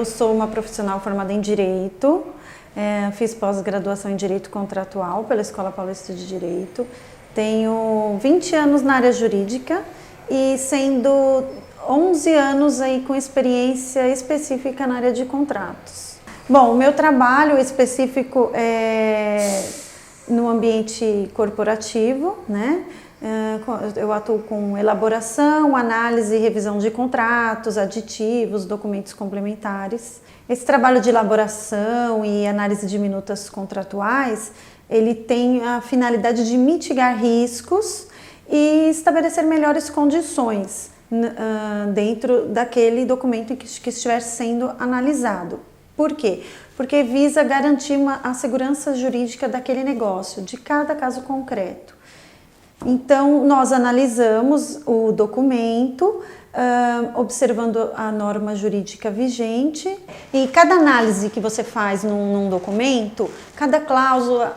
sou uma profissional formada em Direito, fiz pós-graduação em Direito Contratual pela Escola Paulista de Direito, tenho 20 anos na área jurídica e sendo 11 anos aí com experiência específica na área de contratos. Bom, o meu trabalho específico é no ambiente corporativo, né? Eu atuo com elaboração, análise e revisão de contratos, aditivos, documentos complementares. Esse trabalho de elaboração e análise de minutas contratuais, ele tem a finalidade de mitigar riscos e estabelecer melhores condições dentro daquele documento que estiver sendo analisado. Por quê? Porque visa garantir a segurança jurídica daquele negócio, de cada caso concreto. Então, nós analisamos o documento, observando a norma jurídica vigente, e cada análise que você faz num documento, cada cláusula,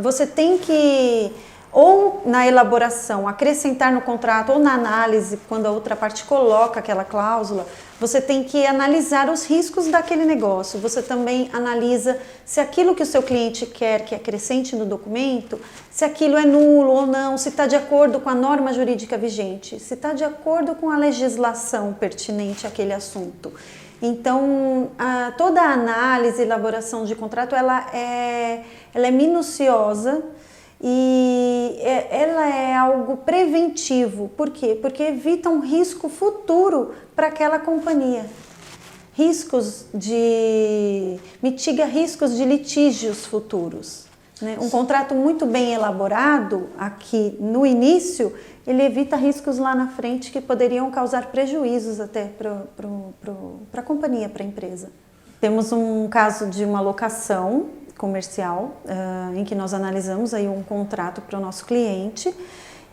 você tem que, ou na elaboração, acrescentar no contrato, ou na análise, quando a outra parte coloca aquela cláusula, você tem que analisar os riscos daquele negócio. Você também analisa se aquilo que o seu cliente quer que acrescente no documento, se aquilo é nulo ou não, se está de acordo com a norma jurídica vigente, se está de acordo com a legislação pertinente àquele assunto. Então, toda a análise e elaboração de contrato, ela é minuciosa, e ela é algo preventivo. Por quê? Porque evita um risco futuro para aquela companhia. Mitiga riscos de litígios futuros, né? Um contrato muito bem elaborado aqui no início, ele evita riscos lá na frente que poderiam causar prejuízos até para a companhia, para a empresa. Temos um caso de uma locação comercial, em que nós analisamos aí um contrato para o nosso cliente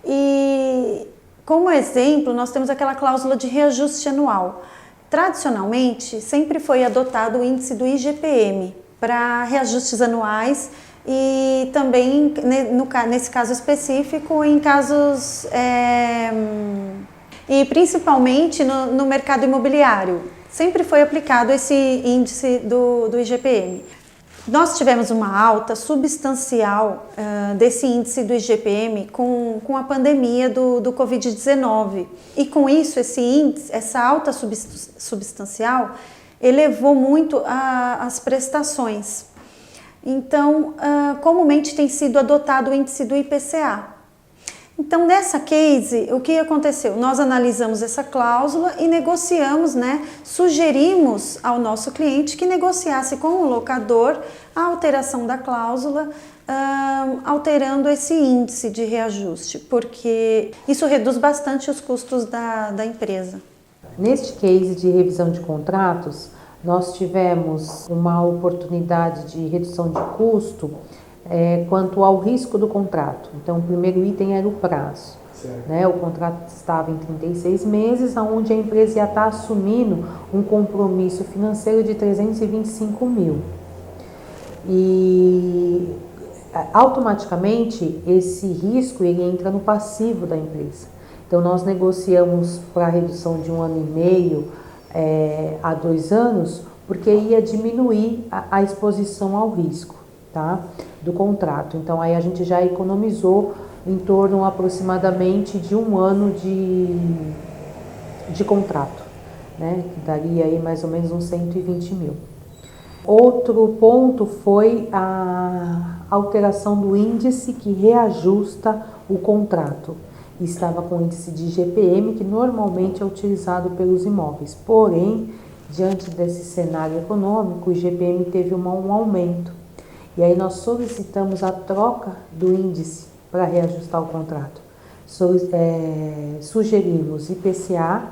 e, como exemplo, nós temos aquela cláusula de reajuste anual. Tradicionalmente, sempre foi adotado o índice do IGPM para reajustes anuais e também, nesse caso específico, em casos, e principalmente no mercado imobiliário, sempre foi aplicado esse índice do IGPM. Nós tivemos uma alta substancial desse índice do IGPM com a pandemia do Covid-19. E com isso, essa alta substancial elevou muito as prestações. Então, comumente tem sido adotado o índice do IPCA. Então, nessa case, o que aconteceu? Nós analisamos essa cláusula e negociamos, né? Sugerimos ao nosso cliente que negociasse com o locador a alteração da cláusula, alterando esse índice de reajuste, porque isso reduz bastante os custos da empresa. Neste case de revisão de contratos, nós tivemos uma oportunidade de redução de custo quanto ao risco do contrato. Então, o primeiro item era o prazo. Né? O contrato estava em 36 meses, onde a empresa ia estar assumindo um compromisso financeiro de 325 mil. E automaticamente esse risco ele entra no passivo da empresa. Então, nós negociamos para a redução de 1 ano e meio a 2 anos, porque ia diminuir a exposição ao risco, tá? Do contrato. Então, aí a gente já economizou em torno aproximadamente de 1 ano de contrato, né? Que daria aí mais ou menos uns 120 mil. Outro ponto foi a alteração do índice que reajusta o contrato. Estava com o índice de IGPM, que normalmente é utilizado pelos imóveis. Porém, diante desse cenário econômico, o IGPM teve um aumento. E aí nós solicitamos a troca do índice para reajustar o contrato. Sugerimos IPCA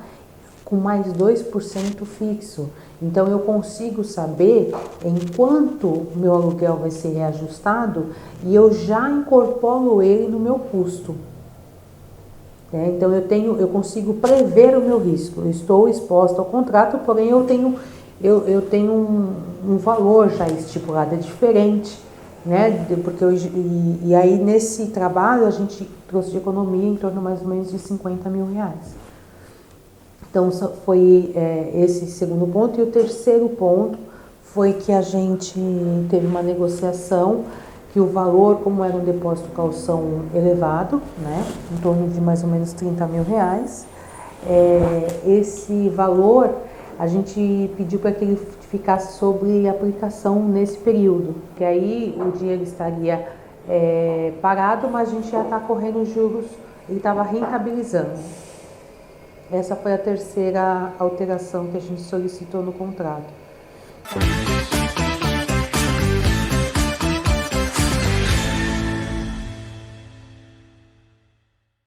com mais 2% fixo. Então eu consigo saber em quanto o meu aluguel vai ser reajustado e eu já incorporo ele no meu custo. Então eu consigo prever o meu risco. Eu estou exposta ao contrato, porém eu tenho um valor já estipulado, é diferente, né? Porque e aí nesse trabalho a gente trouxe de economia em torno mais ou menos de 50 mil reais. Então, foi esse segundo ponto. E o terceiro ponto foi que a gente teve uma negociação que o valor, como era um depósito calção elevado, né, em torno de mais ou menos 30 mil reais, esse valor a gente pediu para que ele ficasse sobre aplicação nesse período, que aí o dinheiro estaria parado, mas a gente já está correndo juros, ele estava rentabilizando. Essa foi a terceira alteração que a gente solicitou no contrato.